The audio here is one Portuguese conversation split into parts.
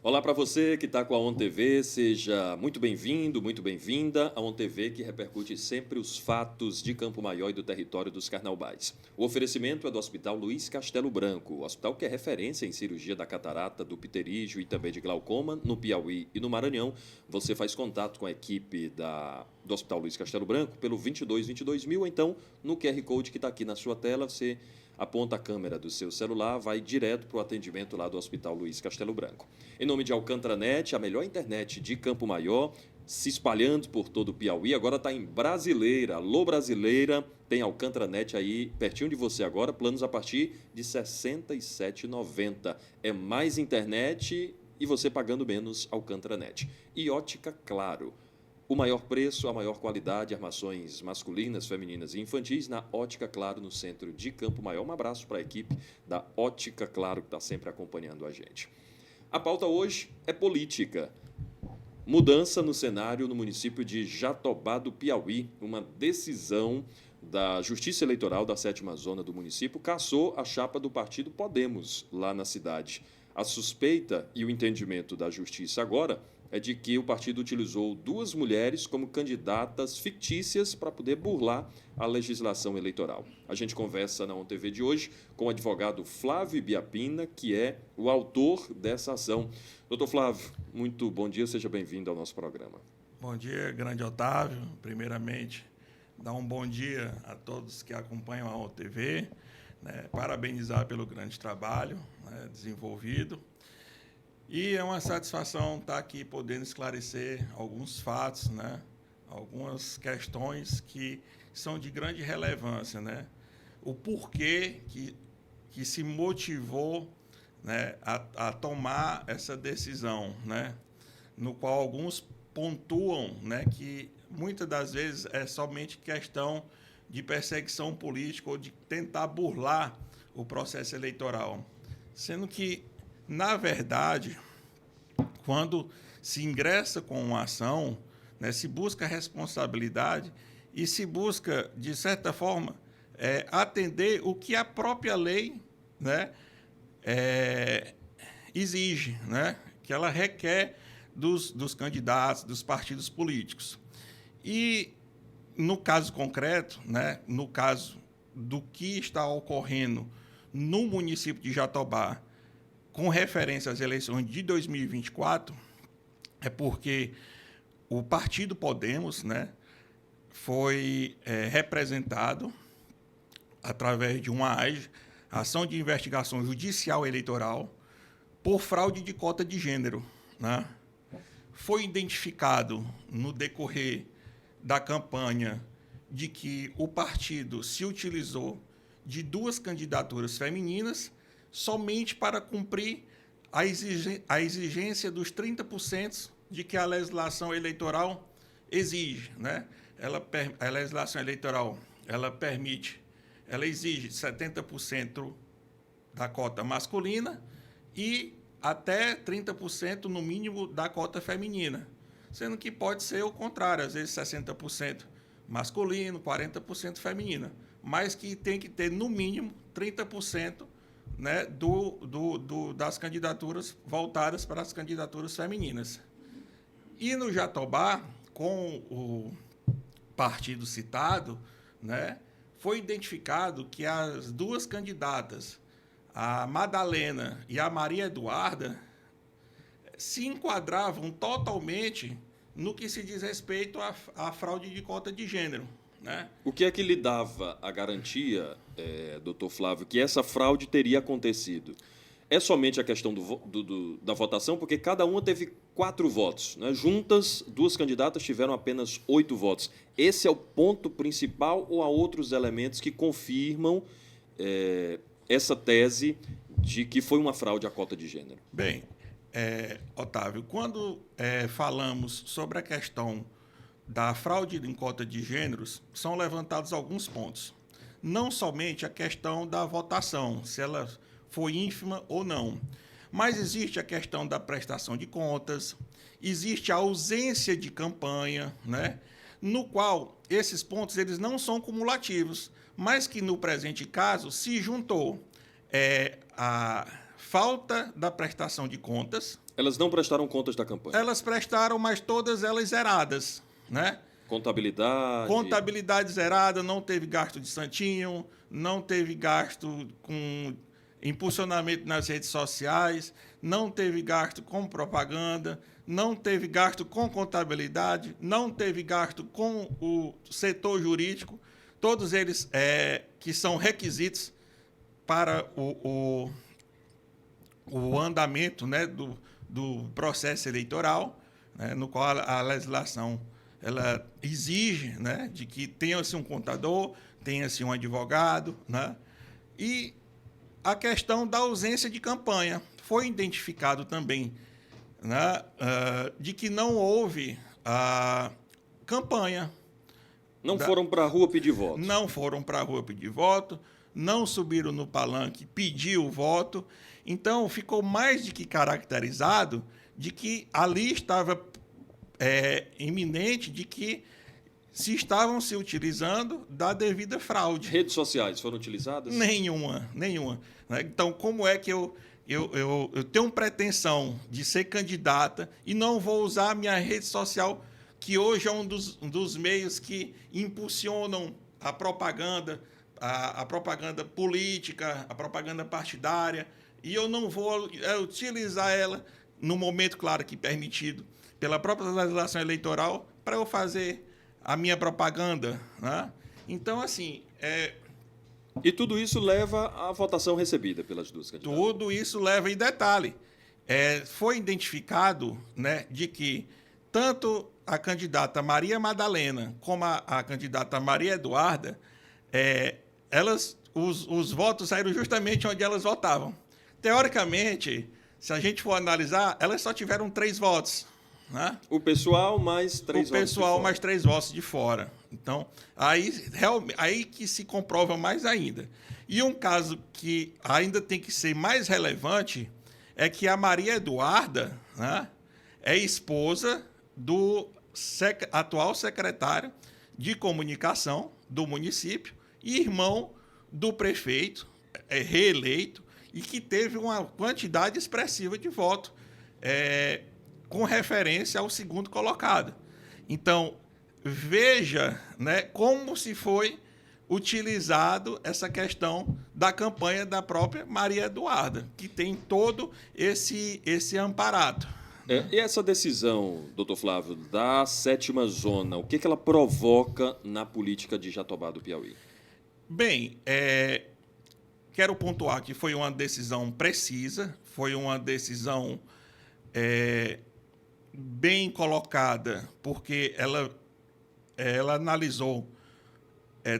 Olá para você que está com a ON TV, seja muito bem-vindo, muito bem-vinda. A ON TV que repercute sempre os fatos de Campo Maior e do território dos Carnaubais. O oferecimento é do Hospital Luiz Castelo Branco, o hospital que é referência em cirurgia da catarata, do pterígio e também de glaucoma, no Piauí e no Maranhão. Você faz contato com a equipe do Hospital Luiz Castelo Branco pelo 22 ou então no QR Code que está aqui na sua tela, você aponta a câmera do seu celular, vai direto para o atendimento lá do Hospital Luiz Castelo Branco. Em nome de Alcantranet, a melhor internet de Campo Maior, se espalhando por todo o Piauí, agora está em Brasileira. Alô, Brasileira, tem Alcantranet aí pertinho de você agora, planos a partir de R$ 67,90. É mais internet e você pagando menos Alcantranet. E Ótica Claro. O maior preço, a maior qualidade, armações masculinas, femininas e infantis na Ótica Claro, no centro de Campo Maior. Um abraço para a equipe da Ótica Claro, que está sempre acompanhando a gente. A pauta hoje é política. Mudança no cenário no município de Jatobá do Piauí. Uma decisão da Justiça Eleitoral da 7ª Zona do município cassou a chapa do partido Podemos lá na cidade. A suspeita e o entendimento da Justiça agora é de que o partido utilizou 2 mulheres como candidatas fictícias para poder burlar a legislação eleitoral. A gente conversa na ON TV de hoje com o advogado Flávio Ibiapina, que é o autor dessa ação. Doutor Flávio, muito bom dia, seja bem-vindo ao nosso programa. Bom dia, grande Otávio. Primeiramente, dar um bom dia a todos que acompanham a ON TV, parabenizar pelo grande trabalho desenvolvido. E é uma satisfação estar aqui podendo esclarecer alguns fatos, algumas questões que são de grande relevância. O porquê que se motivou a tomar essa decisão, no qual alguns pontuam que muitas das vezes é somente questão de perseguição política ou de tentar burlar o processo eleitoral. Sendo que, na verdade, quando se ingressa com uma ação, se busca responsabilidade e se busca, de certa forma, atender o que a própria lei exige, que ela requer dos candidatos, dos partidos políticos. E, no caso concreto, no caso do que está ocorrendo no município de Jatobá, com referência às eleições de 2024, é porque o partido Podemos foi representado através de uma ação de investigação judicial eleitoral por fraude de cota de gênero. Foi identificado no decorrer da campanha de que o partido se utilizou de 2 candidaturas femininas somente para cumprir a exigência dos 30% de que a legislação eleitoral exige. A legislação eleitoral ela exige 70% da cota masculina e até 30% no mínimo da cota feminina, sendo que pode ser o contrário, às vezes 60% masculino, 40% feminina, mas que tem que ter no mínimo 30% das candidaturas voltadas para as candidaturas femininas. E no Jatobá, com o partido citado, foi identificado que as 2 candidatas, a Madalena e a Maria Eduarda, se enquadravam totalmente no que se diz respeito à fraude de cota de gênero. O que é que lhe dava a garantia, doutor Flávio, que essa fraude teria acontecido? É somente a questão da votação, porque cada uma teve 4 votos. Juntas, 2 candidatas tiveram apenas 8 votos. Esse é o ponto principal ou há outros elementos que confirmam essa tese de que foi uma fraude à cota de gênero? Bem, Otávio, quando falamos sobre a questão da fraude em cota de gêneros, são levantados alguns pontos. Não somente a questão da votação, se ela foi ínfima ou não, mas existe a questão da prestação de contas, existe a ausência de campanha, no qual esses pontos eles não são cumulativos, mas que, no presente caso, se juntou a falta da prestação de contas, Elas não prestaram contas da campanha? Elas prestaram, mas todas elas zeradas, né? Contabilidade? Contabilidade zerada, não teve gasto de santinho, não teve gasto com impulsionamento nas redes sociais, não teve gasto com propaganda, não teve gasto com contabilidade, não teve gasto com o setor jurídico, todos eles que são requisitos para o andamento, né, do processo eleitoral, né, no qual a legislação ela exige, né, de que tenha-se um contador, tenha-se um advogado, né, e a questão da ausência de campanha. Foi identificado também, né, de que não houve a campanha. Não foram para a rua pedir voto? Não foram para a rua pedir voto, não subiram no palanque pedir o voto. Então, ficou mais de que caracterizado de que ali estava iminente de que se estavam se utilizando da devida fraude. Redes sociais foram utilizadas? Nenhuma. Né? Então, como é que eu tenho pretensão de ser candidata e não vou usar a minha rede social, que hoje é um dos meios que impulsionam a propaganda política, a propaganda partidária, e eu não vou utilizar ela no momento, claro, que permitido pela própria legislação eleitoral, para eu fazer a minha propaganda, né? Então, assim... E tudo isso leva à votação recebida pelas duas candidatas? Tudo isso leva em detalhe. Foi identificado, né, de que tanto a candidata Maria Madalena como a candidata Maria Eduarda, os votos saíram justamente onde elas votavam. Teoricamente, se a gente for analisar, elas só tiveram 3 votos. Né? O pessoal mais 3 votos de fora. O pessoal mais 3 votos de fora. Então, aí que se comprova mais ainda. E um caso que ainda tem que ser mais relevante é que a Maria Eduarda, né, é esposa do atual secretário de comunicação do município e irmão do prefeito reeleito e que teve uma quantidade expressiva de voto com referência ao segundo colocado. Então, veja, né, como se foi utilizado essa questão da campanha da própria Maria Eduarda, que tem todo esse amparado. E essa decisão, doutor Flávio, da 7ª Zona, o que ela provoca na política de Jatobá do Piauí? Bem, quero pontuar que foi uma decisão precisa, foi uma decisão bem colocada, porque ela analisou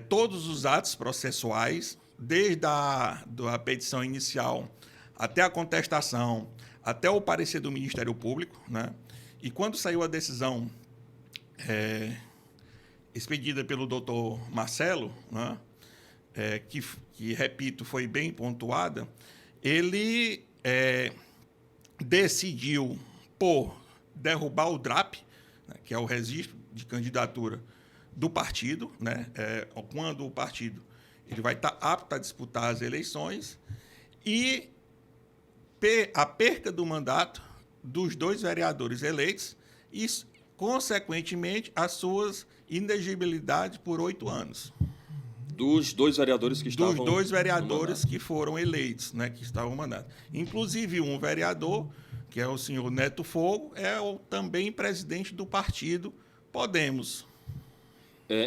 todos os atos processuais, desde a petição inicial até a contestação, até o parecer do Ministério Público, né? E quando saiu a decisão expedida pelo doutor Marcelo, né? Que, repito, foi bem pontuada, ele decidiu por derrubar o DRAP, né, que é o registro de candidatura do partido, né, quando o partido ele vai estar apto a disputar as eleições, e a perca do mandato dos 2 vereadores eleitos e, consequentemente, as suas inegibilidades por 8 anos. Dos 2 vereadores que estavam... Dos 2 vereadores que foram eleitos, né, que estavam mandados. Inclusive, um vereador, que é o senhor Neto Fogo, é também presidente do partido Podemos.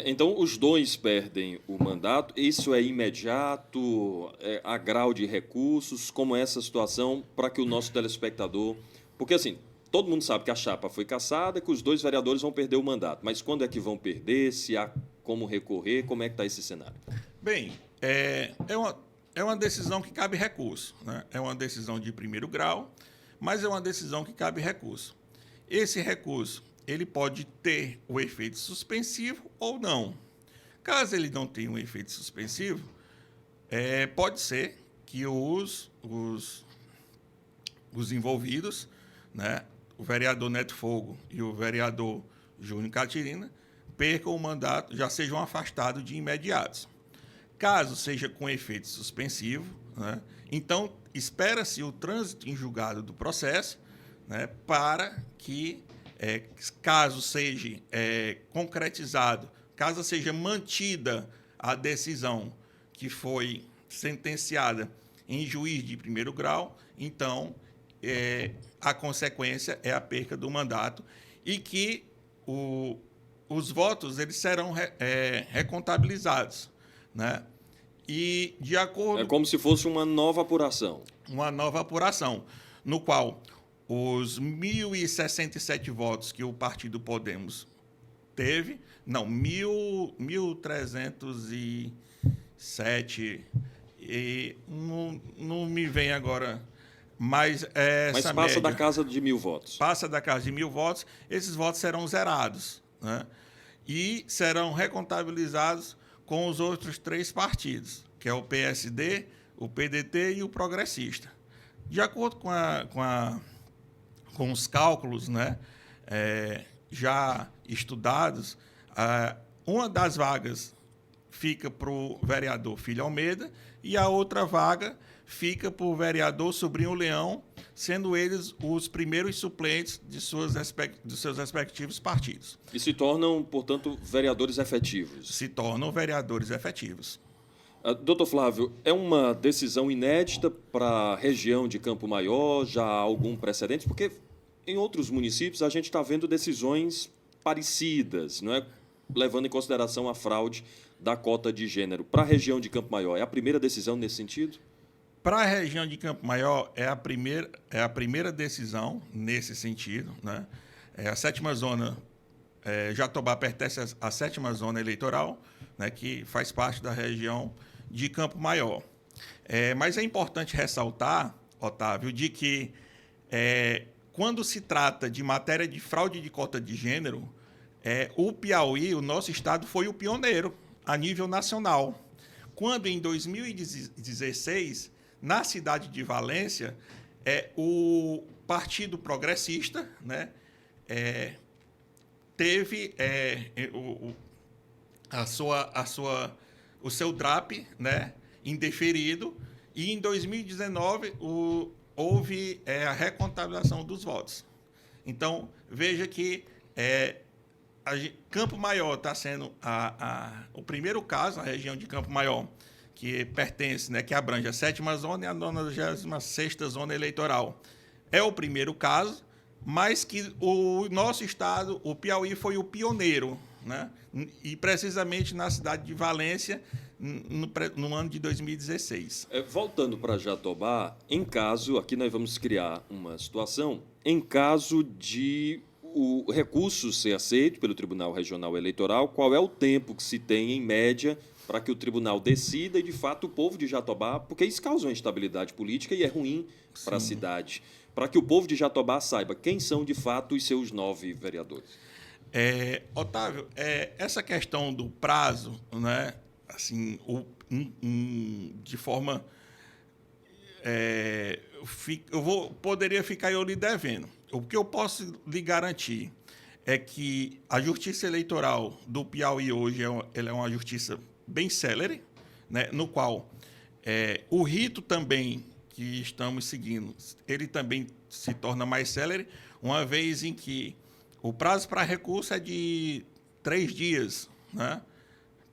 Então, os 2 perdem o mandato. Isso é imediato? A grau de recursos? Como é essa situação para que o nosso telespectador... Porque, assim, todo mundo sabe que a chapa foi cassada e que os 2 vereadores vão perder o mandato. Mas quando é que vão perder? Se há como recorrer? Como é que está esse cenário? Bem, é uma decisão que cabe recurso, né? É uma decisão de primeiro grau, mas é uma decisão que cabe recurso. Esse recurso ele pode ter o efeito suspensivo ou não. Caso ele não tenha um efeito suspensivo, pode ser que os envolvidos, né, o vereador Neto Fogo e o vereador Júnior Catirina, percam o mandato, já sejam afastados de imediato. Caso seja com efeito suspensivo, né, então espera-se o trânsito em julgado do processo, né, para que, caso seja concretizado, caso seja mantida a decisão que foi sentenciada em juiz de primeiro grau, então a consequência é a perca do mandato e que os votos eles serão recontabilizados, né? E de acordo É como se fosse uma nova apuração. Uma nova apuração, no qual os 1.067 votos que o partido Podemos teve, não, 1.307, e não me vem agora, mas Mas essa passa média da casa de 1.000 votos. passa da casa de 1.000 votos, esses votos serão zerados, né? E serão recontabilizados com os outros 3 partidos, que é o PSD, o PDT e o Progressista. De acordo com os cálculos, né, já estudados, uma das vagas fica para o vereador Filho Almeida e a outra vaga fica para o vereador Sobrinho Leão, sendo eles os primeiros suplentes de dos seus respectivos partidos. E se tornam, portanto, vereadores efetivos. Se tornam vereadores efetivos. Doutor Flávio, é uma decisão inédita para a região de Campo Maior? Já há algum precedente? Porque em outros municípios a gente está vendo decisões parecidas, não é? Levando em consideração a fraude da cota de gênero. Para a região de Campo Maior, é a primeira decisão nesse sentido? Para a região de Campo Maior, é a primeira decisão nesse sentido, né? A 7ª zona, Jatobá pertence à 7ª zona eleitoral, né, que faz parte da região de Campo Maior. Mas é importante ressaltar, Otávio, de que quando se trata de matéria de fraude de cota de gênero, o Piauí, o nosso estado, foi o pioneiro a nível nacional. Quando, em 2016, na cidade de Valência, o Partido Progressista, né, teve o seu DRAP, né, indeferido, e em 2019 houve a recontabilização dos votos. Então, veja que Campo Maior está sendo o primeiro caso, a região de Campo Maior, que pertence, né, que abrange a 7ª zona e a 96ª zona eleitoral. É o primeiro caso, mas que o nosso estado, o Piauí, foi o pioneiro, né? E precisamente na cidade de Valência, no ano de 2016. Voltando para Jatobá, em caso, aqui nós vamos criar uma situação, em caso de o recurso ser aceito pelo Tribunal Regional Eleitoral, qual é o tempo que se tem, em média, para que o tribunal decida e, de fato, o povo de Jatobá, porque isso causa uma instabilidade política e é ruim para a cidade, para que o povo de Jatobá saiba quem são, de fato, os seus 9 vereadores. Otávio, essa questão do prazo, né, assim, de forma... poderia ficar eu lhe devendo. O que eu posso lhe garantir é que a Justiça Eleitoral do Piauí hoje ela é uma justiça bem célere, né, no qual o rito também que estamos seguindo, ele também se torna mais célere, uma vez em que o prazo para recurso é de 3 dias, né?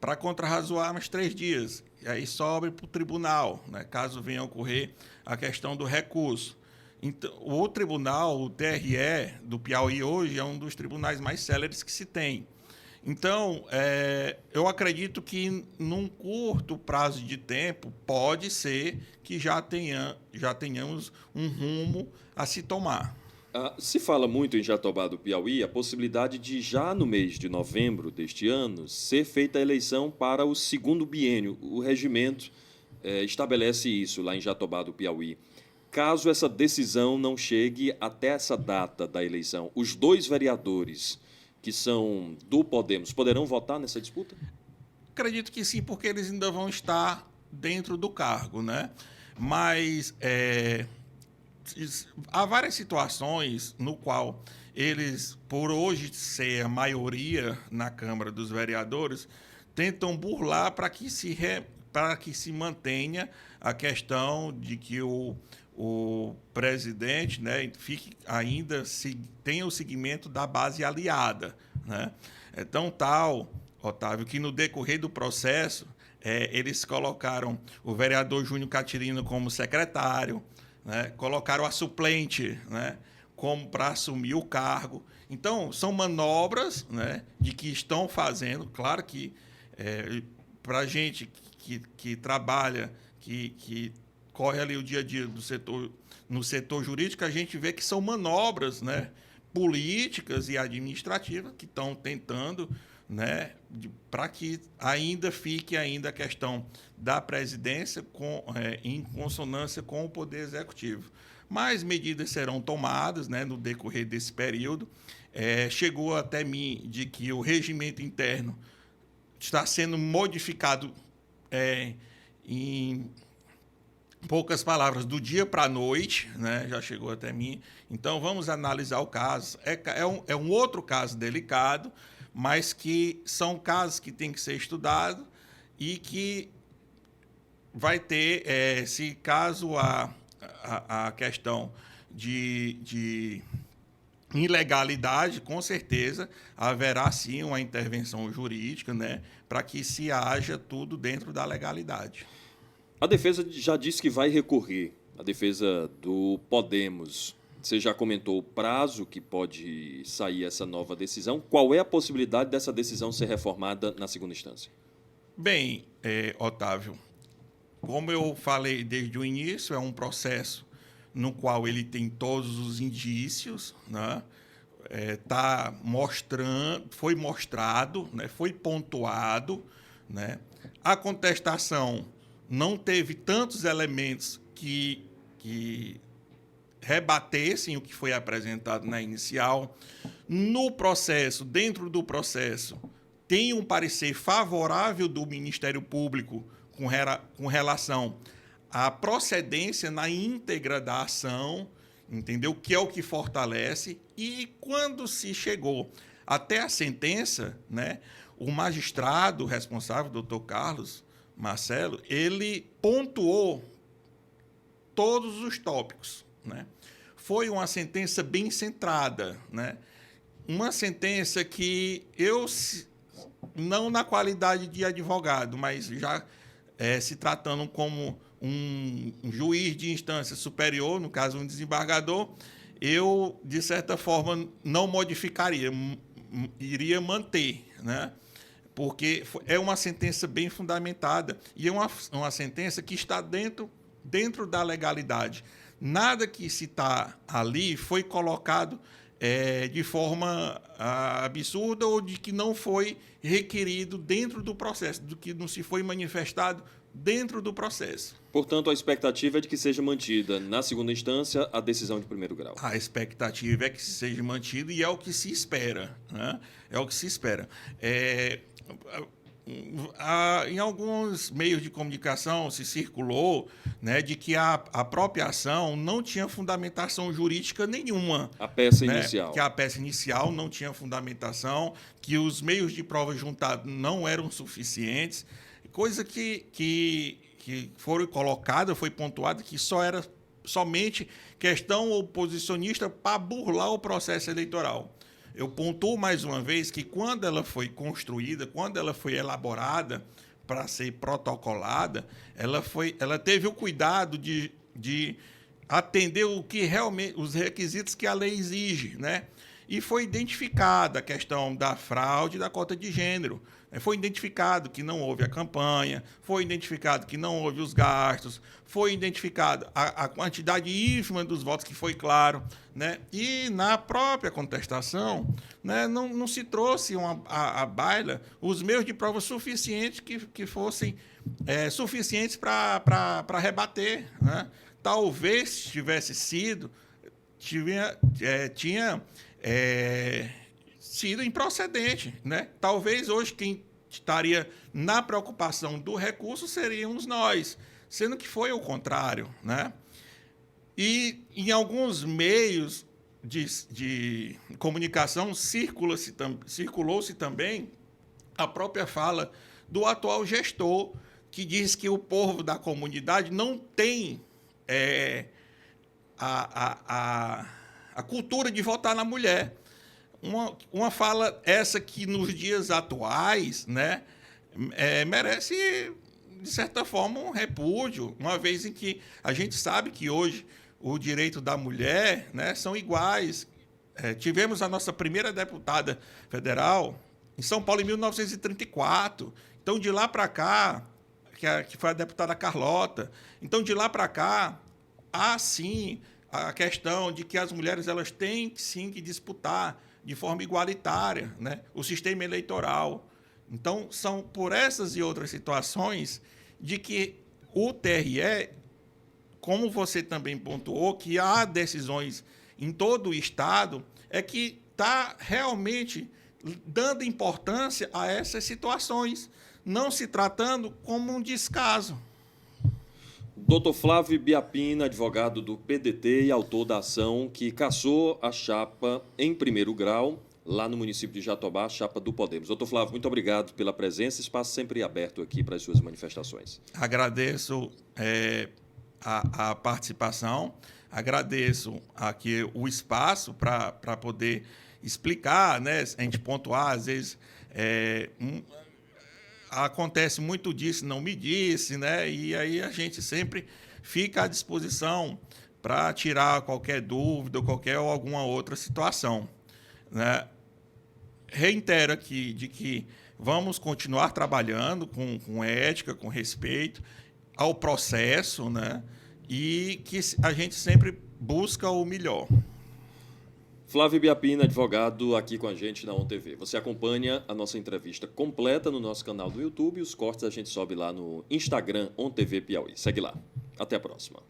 Para contrarrazoar, mais 3 dias. E aí sobe para o tribunal, né, caso venha a ocorrer a questão do recurso. Então, o tribunal, o TRE do Piauí hoje, é um dos tribunais mais céleres que se tem. Então, eu acredito que, num curto prazo de tempo, pode ser que já tenhamos um rumo a se tomar. Se fala muito em Jatobá do Piauí a possibilidade de, já no mês de novembro deste ano, ser feita a eleição para o segundo biênio. O regimento estabelece isso lá em Jatobá do Piauí. Caso essa decisão não chegue até essa data da eleição, os 2 vereadores que são do Podemos poderão votar nessa disputa? Acredito que sim, porque eles ainda vão estar dentro do cargo, né? Mas há várias situações no qual eles, por hoje ser a maioria na Câmara dos Vereadores, tentam burlar para que se mantenha a questão de que o o presidente, né, tenha o seguimento da base aliada, né? É tão tal, Otávio, que no decorrer do processo eles colocaram o vereador Júnior Catirino como secretário, né? Colocaram a suplente, né, como para assumir o cargo. Então, são manobras, né, de que estão fazendo. Claro que para a gente que trabalha, que corre ali o dia a dia no setor jurídico, a gente vê que são manobras, né, políticas e administrativas que estão tentando, né, para que ainda fique a questão da presidência em consonância com o Poder Executivo. Mais medidas serão tomadas, né, no decorrer desse período. Chegou até mim de que o regimento interno está sendo modificado em poucas palavras, do dia para a noite, né? Já chegou até mim. Então, vamos analisar o caso. É um outro caso delicado, mas que são casos que têm que ser estudados e que vai ter, se caso a questão de ilegalidade, com certeza haverá sim uma intervenção jurídica, né, para que se haja tudo dentro da legalidade. A defesa já disse que vai recorrer. A defesa do Podemos. Você já comentou o prazo que pode sair essa nova decisão. Qual é a possibilidade dessa decisão ser reformada na segunda instância? Bem, Otávio, como eu falei desde o início, é um processo no qual ele tem todos os indícios, né? Foi mostrado, né? Foi pontuado, né? A contestação não teve tantos elementos que rebatessem o que foi apresentado na inicial. No processo, dentro do processo, tem um parecer favorável do Ministério Público com relação à procedência na íntegra da ação, entendeu? Que é o que fortalece. E quando se chegou até a sentença, né, o magistrado responsável, doutor Carlos Marcelo, ele pontuou todos os tópicos, né? Foi uma sentença bem centrada, né? Uma sentença que eu, não na qualidade de advogado, mas já se tratando como um juiz de instância superior, no caso um desembargador, eu, de certa forma, não modificaria, iria manter, né? Porque é uma sentença bem fundamentada e é uma sentença que está dentro da legalidade. Nada que se está ali foi colocado de forma absurda ou de que não foi requerido dentro do processo, do que não se foi manifestado dentro do processo. Portanto, a expectativa é de que seja mantida, na segunda instância, a decisão de primeiro grau. A expectativa é que seja mantida e é o que se espera, né? É o que se espera. Em alguns meios de comunicação se circulou, né, de que a própria ação não tinha fundamentação jurídica nenhuma. A peça né, inicial. Que a peça inicial não tinha fundamentação, que os meios de prova juntados não eram suficientes, coisa que foi colocada, foi pontuada, que só era somente questão oposicionista para burlar o processo eleitoral. Eu pontuo mais uma vez que quando ela foi construída, quando ela foi elaborada para ser protocolada, ela teve o cuidado de atender o que realmente os requisitos que a lei exige, né? E foi identificada a questão da fraude da cota de gênero. Foi identificado que não houve a campanha, foi identificado que não houve os gastos, foi identificado a quantidade ínfima dos votos, que foi claro, né? E na própria contestação, né, não se trouxe à baila os meios de prova suficientes que fossem suficientes para rebater, né? Talvez tivesse sido, tinha sido improcedente, né? Talvez hoje quem estaria na preocupação do recurso seríamos nós, sendo que foi o contrário, né? E em alguns meios de comunicação circulou-se também a própria fala do atual gestor, que diz que o povo da comunidade não tem a cultura de votar na mulher. Uma fala essa que, nos dias atuais, né, merece, de certa forma, um repúdio, uma vez em que a gente sabe que hoje o direito da mulher, né, são iguais. Tivemos a nossa primeira deputada federal em São Paulo em 1934. Então, de lá para cá, que foi a deputada Carlota. Então, de lá para cá, há sim a questão de que as mulheres elas têm sim que disputar de forma igualitária, né, o sistema eleitoral. Então, são por essas e outras situações de que o TRE, como você também pontuou, que há decisões em todo o Estado, é que está realmente dando importância a essas situações, não se tratando como um descaso. Dr. Flávio Biapina, advogado do PDT e autor da ação que cassou a chapa em primeiro grau, lá no município de Jatobá, a chapa do Podemos. Dr. Flávio, muito obrigado pela presença, espaço sempre aberto aqui para as suas manifestações. Agradeço a participação, agradeço aqui o espaço para poder explicar, né, a gente pontuar, às vezes acontece muito disso, não me disse, né, e aí a gente sempre fica à disposição para tirar qualquer dúvida ou alguma outra situação, né. Reitero aqui de que vamos continuar trabalhando com ética, com respeito ao processo, né, e que a gente sempre busca o melhor. Flávio Biapina, advogado, aqui com a gente na ONTV. Você acompanha a nossa entrevista completa no nosso canal do YouTube e os cortes a gente sobe lá no Instagram ONTV Piauí. Segue lá. Até a próxima.